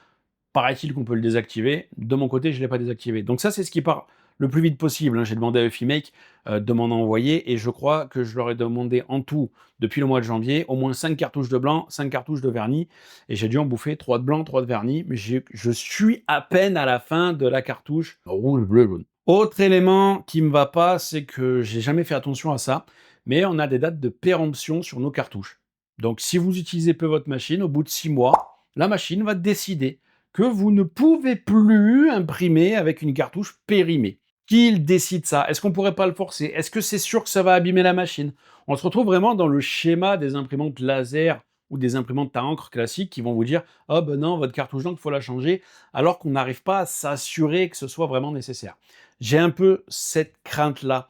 Paraît-il qu'on peut le désactiver. De mon côté, je ne l'ai pas désactivé. Donc ça, c'est ce qui part le plus vite possible, hein. J'ai demandé à Eufimake de m'en envoyer, et je crois que je leur ai demandé en tout, depuis le mois de janvier, au moins 5 cartouches de blanc, 5 cartouches de vernis, et j'ai dû en bouffer 3 de blanc, 3 de vernis, mais je suis à peine à la fin de la cartouche rouge, bleu, jaune. Autre élément qui me va pas, c'est que j'ai jamais fait attention à ça, mais on a des dates de péremption sur nos cartouches. Donc si vous utilisez peu votre machine, au bout de 6 mois, la machine va décider que vous ne pouvez plus imprimer avec une cartouche périmée. Qui décide ça? Est-ce qu'on pourrait pas le forcer? Est-ce que c'est sûr que ça va abîmer la machine? On se retrouve vraiment dans le schéma des imprimantes laser ou des imprimantes à encre classiques qui vont vous dire « Oh ben non, votre cartouche d'encre, il faut la changer », alors qu'on n'arrive pas à s'assurer que ce soit vraiment nécessaire. J'ai un peu cette crainte-là.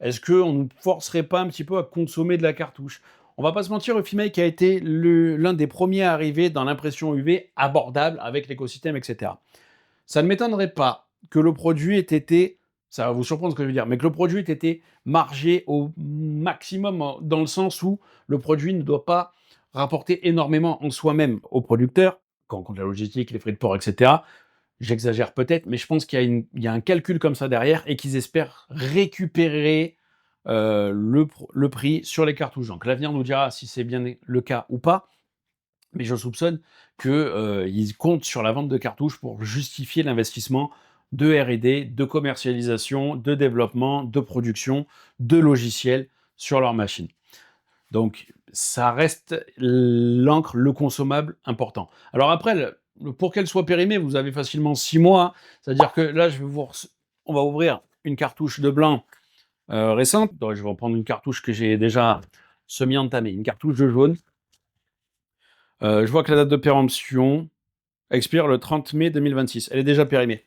Est-ce qu'on ne nous forcerait pas un petit peu à consommer de la cartouche? On va pas se mentir, Eufimake a été l'un des premiers à arriver dans l'impression UV abordable avec l'écosystème, etc. Ça ne m'étonnerait pas que le produit ait été, ça va vous surprendre ce que je veux dire, mais que le produit ait été margé au maximum, dans le sens où le produit ne doit pas rapporter énormément en soi-même au producteur, quand on compte la logistique, les frais de port, etc. J'exagère peut-être, mais je pense qu'il y a un calcul comme ça derrière, et qu'ils espèrent récupérer le prix sur les cartouches. Donc l'avenir nous dira si c'est bien le cas ou pas, mais je soupçonne qu'ils comptent sur la vente de cartouches pour justifier l'investissement de R&D, de commercialisation, de développement, de production, de logiciels sur leur machine. Donc ça reste l'encre, le consommable important. Alors après, pour qu'elle soit périmée, vous avez facilement 6 mois, hein. C'est-à-dire que là, on va ouvrir une cartouche de blanc récente. Donc, je vais reprendre une cartouche que j'ai déjà semi-entamée, une cartouche de jaune. Je vois que la date de péremption expire le 30 mai 2026. Elle est déjà périmée.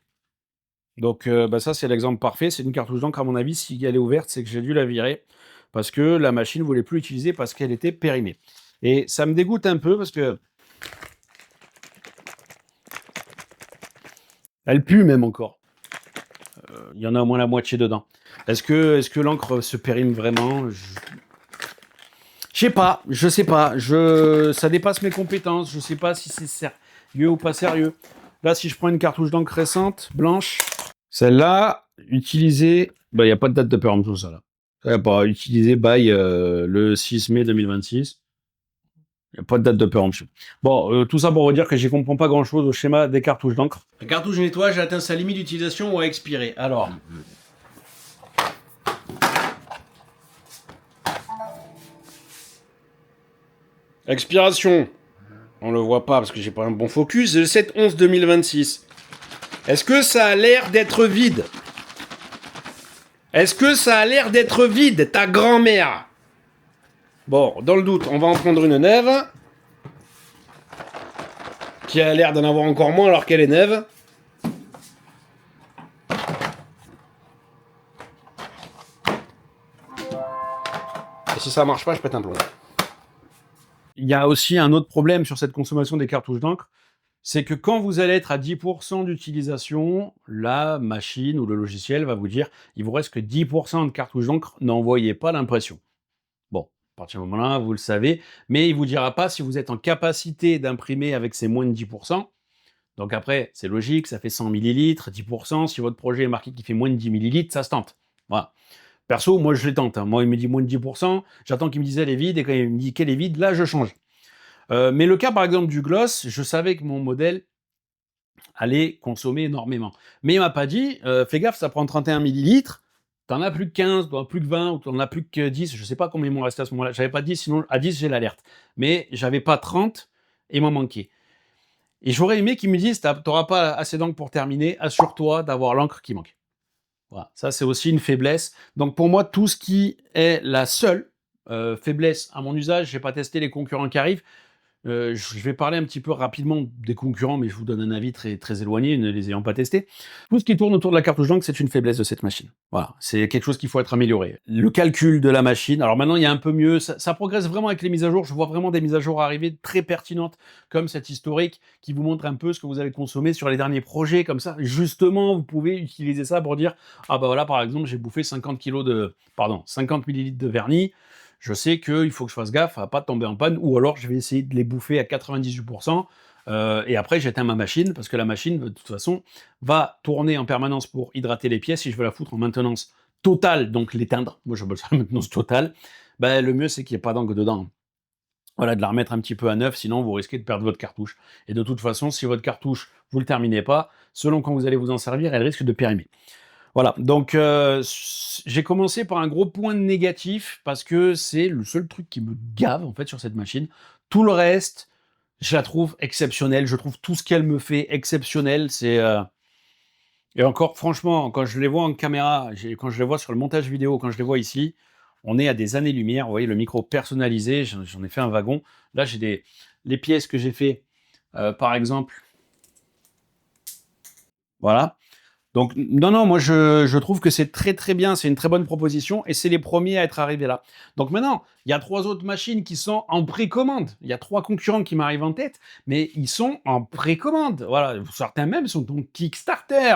Donc ça, c'est l'exemple parfait. C'est une cartouche d'encre, à mon avis, si elle est ouverte, c'est que j'ai dû la virer parce que la machine ne voulait plus l'utiliser parce qu'elle était périmée. Et ça me dégoûte un peu parce que elle pue même encore. Il y en a au moins la moitié dedans. Est-ce que l'encre se périme vraiment? Je sais pas. Ça dépasse mes compétences. Je sais pas si c'est sérieux ou pas sérieux. Là, si je prends une cartouche d'encre récente, blanche, celle-là, utilisée, il n'y a pas de date de péremption, ça là. Ça n'a pas utilisé by le 6 mai 2026. Il n'y a pas de date de péremption. Bon, tout ça pour vous dire que je ne comprends pas grand-chose au schéma des cartouches d'encre. La cartouche nettoyage a atteint sa limite d'utilisation ou a expiré. Alors, expiration. On le voit pas parce que j'ai pas un bon focus. Le 7/11/2026. Est-ce que ça a l'air d'être vide? Est-ce que ça a l'air d'être vide, ta grand-mère? Bon, dans le doute, on va en prendre une neuve. Qui a l'air d'en avoir encore moins alors qu'elle est neuve. Et si ça marche pas, je pète un plomb. Il y a aussi un autre problème sur cette consommation des cartouches d'encre, c'est que quand vous allez être à 10% d'utilisation, la machine ou le logiciel va vous dire il vous reste que 10% de cartouches d'encre, n'envoyez pas l'impression. Bon, à partir du moment-là, vous le savez, mais il ne vous dira pas si vous êtes en capacité d'imprimer avec ces moins de 10%. Donc après, c'est logique, ça fait 100 millilitres, 10%. Si votre projet est marqué qui fait moins de 10 millilitres, ça se tente. Voilà. Perso, moi je les tente. Moi, il me dit moins de 10%, j'attends qu'il me dise elle est vide, et quand il me dit qu'elle est vide, là je change. Mais le cas par exemple du gloss, je savais que mon modèle allait consommer énormément. Mais il m'a pas dit, fais gaffe, ça prend 31 millilitres, t'en as plus que 15, t'en as plus que 20, ou t'en as plus que 10, je sais pas combien il m'en restait à ce moment-là. J'avais pas 10, sinon à 10, j'ai l'alerte. Mais j'avais pas 30 et il m'en manquait. Et j'aurais aimé qu'ils me disent, t'auras pas assez d'encre pour terminer, assure-toi d'avoir l'encre qui manque. Voilà, ça c'est aussi une faiblesse. Donc pour moi, tout ce qui est la seule faiblesse à mon usage, j'ai pas testé les concurrents qui arrivent. Je vais parler un petit peu rapidement des concurrents, mais je vous donne un avis très, très éloigné, ne les ayant pas testés. Tout ce qui tourne autour de la cartouche d'encre, c'est une faiblesse de cette machine. Voilà, c'est quelque chose qu'il faut être amélioré. Le calcul de la machine, alors maintenant il y a un peu mieux, ça progresse vraiment avec les mises à jour. Je vois vraiment des mises à jour arriver très pertinentes, comme cette historique qui vous montre un peu ce que vous avez consommé sur les derniers projets, comme ça. Justement, vous pouvez utiliser ça pour dire, ah bah voilà, par exemple, j'ai bouffé 50 millilitres de vernis. Je sais qu'il faut que je fasse gaffe à pas tomber en panne, ou alors je vais essayer de les bouffer à 98%, et après j'éteins ma machine, parce que la machine, de toute façon, va tourner en permanence pour hydrater les pièces. Si je veux la foutre en maintenance totale, donc l'éteindre, moi j'appelle ça la maintenance totale, ben, le mieux c'est qu'il n'y ait pas d'encre dedans. Voilà, de la remettre un petit peu à neuf, sinon vous risquez de perdre votre cartouche. Et de toute façon, si votre cartouche, vous ne le terminez pas, selon quand vous allez vous en servir, elle risque de périmer. Voilà, donc j'ai commencé par un gros point négatif parce que c'est le seul truc qui me gave en fait sur cette machine. Tout le reste, je la trouve exceptionnelle. Je trouve tout ce qu'elle me fait exceptionnel. Et encore, franchement, quand je les vois en caméra, quand je les vois sur le montage vidéo, quand je les vois ici, on est à des années-lumière. Vous voyez, le micro personnalisé, j'en ai fait un wagon. Là, j'ai les pièces que j'ai fait, par exemple. Voilà. Donc, non, moi je trouve que c'est très très bien, c'est une très bonne proposition et c'est les premiers à être arrivés là. Donc maintenant, il y a 3 autres machines qui sont en précommande. Il y a 3 concurrents qui m'arrivent en tête, mais ils sont en précommande. Voilà, certains même sont en Kickstarter.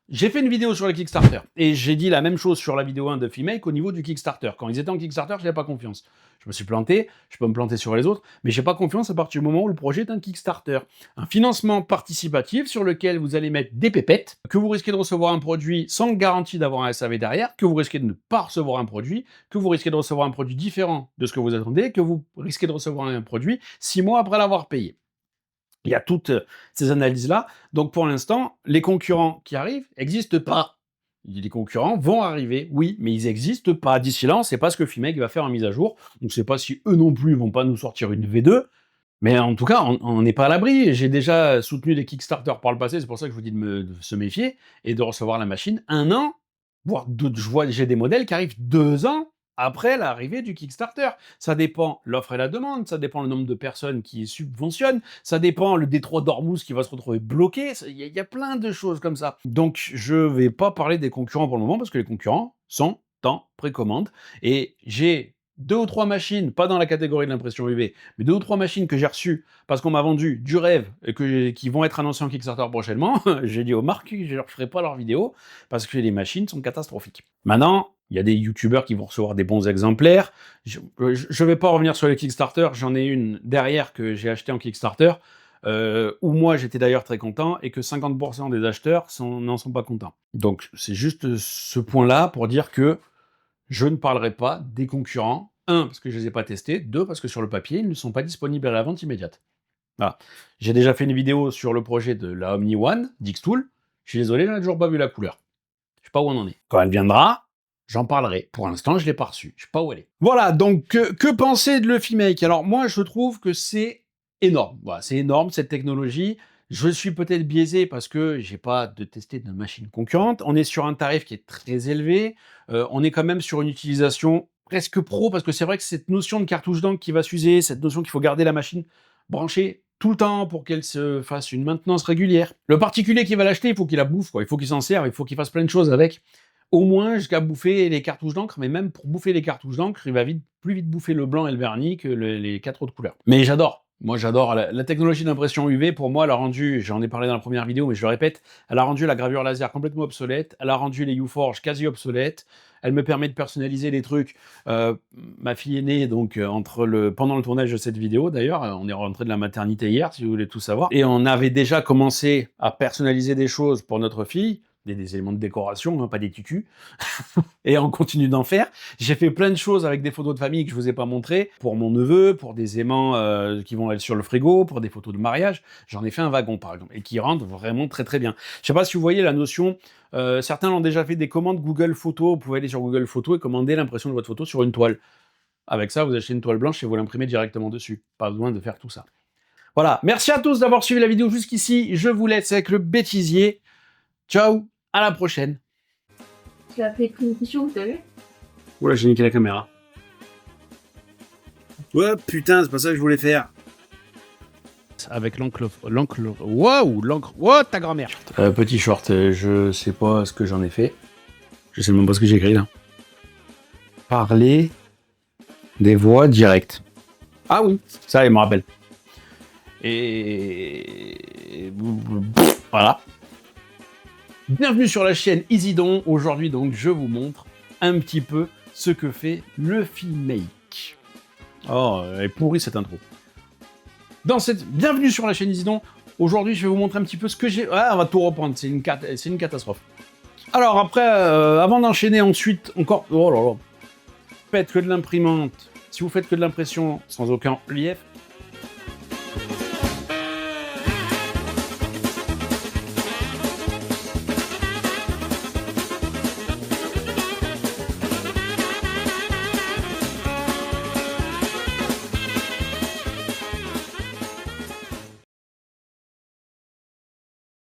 J'ai fait une vidéo sur le Kickstarter et j'ai dit la même chose sur la vidéo 1 de Filmake au niveau du Kickstarter. Quand ils étaient en Kickstarter, je n'avais pas confiance. Je me suis planté, je peux me planter sur les autres, mais j'ai pas confiance à partir du moment où le projet est un Kickstarter. Un financement participatif sur lequel vous allez mettre des pépettes, que vous risquez de recevoir un produit sans garantie d'avoir un SAV derrière, que vous risquez de ne pas recevoir un produit, que vous risquez de recevoir un produit différent de ce que vous attendez, que vous risquez de recevoir un produit 6 mois après l'avoir payé. Il y a toutes ces analyses-là. Donc pour l'instant, les concurrents qui arrivent n'existent pas. Les concurrents vont arriver, oui, mais ils n'existent pas. D'ici là, on ne sait pas ce que Filmake va faire en mise à jour. On ne sait pas si eux non plus ne vont pas nous sortir une V2. Mais en tout cas, on n'est pas à l'abri. J'ai déjà soutenu des Kickstarter par le passé, c'est pour ça que je vous dis de se méfier et de recevoir la machine 1 an, voire j'ai des modèles qui arrivent 2 ans après l'arrivée du Kickstarter. Ça dépend l'offre et la demande, ça dépend le nombre de personnes qui subventionnent, ça dépend le détroit d'Ormuz qui va se retrouver bloqué, il y a plein de choses comme ça. Donc je vais pas parler des concurrents pour le moment parce que les concurrents sont en précommande et j'ai 2 ou 3 machines, pas dans la catégorie de l'impression UV, mais 2 ou 3 machines que j'ai reçues parce qu'on m'a vendu du rêve et qui vont être annoncées en Kickstarter prochainement. J'ai dit aux marques que je ne leur ferai pas leurs vidéos parce que les machines sont catastrophiques. Maintenant, il y a des youtubeurs qui vont recevoir des bons exemplaires. Je ne vais pas revenir sur les Kickstarter, j'en ai une derrière que j'ai acheté en Kickstarter, où moi j'étais d'ailleurs très content et que 50% des acheteurs n'en sont pas contents. Donc c'est juste ce point-là pour dire que je ne parlerai pas des concurrents. 1, parce que je ne les ai pas testés. 2, parce que sur le papier, ils ne sont pas disponibles à la vente immédiate. Voilà. J'ai déjà fait une vidéo sur le projet de la Omni One, d'Xtool. Je suis désolé, je n'ai toujours pas vu la couleur. Je ne sais pas où on en est. Quand elle viendra, j'en parlerai. Pour l'instant, je ne l'ai pas reçue. Je ne sais pas où elle est. Voilà, donc que penser de LeFiMake? Alors moi, je trouve que c'est énorme. Voilà, c'est énorme, cette technologie. Je suis peut-être biaisé parce que j'ai pas testé de machine concurrente. On est sur un tarif qui est très élevé. On est quand même sur une utilisation presque pro parce que c'est vrai que cette notion de cartouche d'encre qui va s'user, cette notion qu'il faut garder la machine branchée tout le temps pour qu'elle se fasse une maintenance régulière. Le particulier qui va l'acheter, il faut qu'il la bouffe, quoi. Il faut qu'il s'en serve, il faut qu'il fasse plein de choses avec. Au moins jusqu'à bouffer les cartouches d'encre, mais même pour bouffer les cartouches d'encre, il va plus vite bouffer le blanc et le vernis que les 4 autres couleurs. Mais j'adore. Moi, j'adore la technologie d'impression UV. Pour moi, elle a rendu, j'en ai parlé dans la première vidéo, mais je le répète, elle a rendu la gravure laser complètement obsolète. Elle a rendu les U-Forge quasi obsolètes. Elle me permet de personnaliser les trucs. Ma fille est née donc pendant le tournage de cette vidéo. D'ailleurs, on est rentré de la maternité hier, si vous voulez tout savoir. Et on avait déjà commencé à personnaliser des choses pour notre fille. des éléments de décoration, hein, pas des tutus. Et on continue d'en faire. J'ai fait plein de choses avec des photos de famille que je vous ai pas montrées, pour mon neveu, pour des aimants qui vont être sur le frigo, pour des photos de mariage. J'en ai fait un wagon, par exemple, et qui rentre vraiment très très bien. Je sais pas si vous voyez la notion, certains l'ont déjà fait, des commandes Google Photos. Vous pouvez aller sur Google Photos et commander l'impression de votre photo sur une toile. Avec ça, vous achetez une toile blanche et vous l'imprimez directement dessus. Pas besoin de faire tout ça. Voilà, merci à tous d'avoir suivi la vidéo jusqu'ici. Je vous laisse avec le bêtisier. Ciao, à la prochaine. Tu as fait une question, t'as vu? Oula, j'ai niqué la caméra. Ouais, putain, c'est pas ça que je voulais faire. Avec l'encre... Waouh, l'encre... Oh, ta grand-mère. Petit short, je sais pas ce que j'en ai fait. Je sais même pas ce que j'ai écrit, là. Parler des voix directes. Ah oui, ça, il me rappelle. Et... Voilà. Bienvenue sur la chaîne EasyDon. Aujourd'hui, donc, je vous montre un petit peu ce que fait le Filmake. Oh, elle est pourrie cette intro. Bienvenue sur la chaîne EasyDon. Aujourd'hui, je vais vous montrer un petit peu ce que j'ai... Ah, on va tout reprendre, c'est une catastrophe. Alors après, avant d'enchaîner ensuite, encore... Oh là là. Faites que de l'imprimante. Si vous faites que de l'impression sans aucun relief,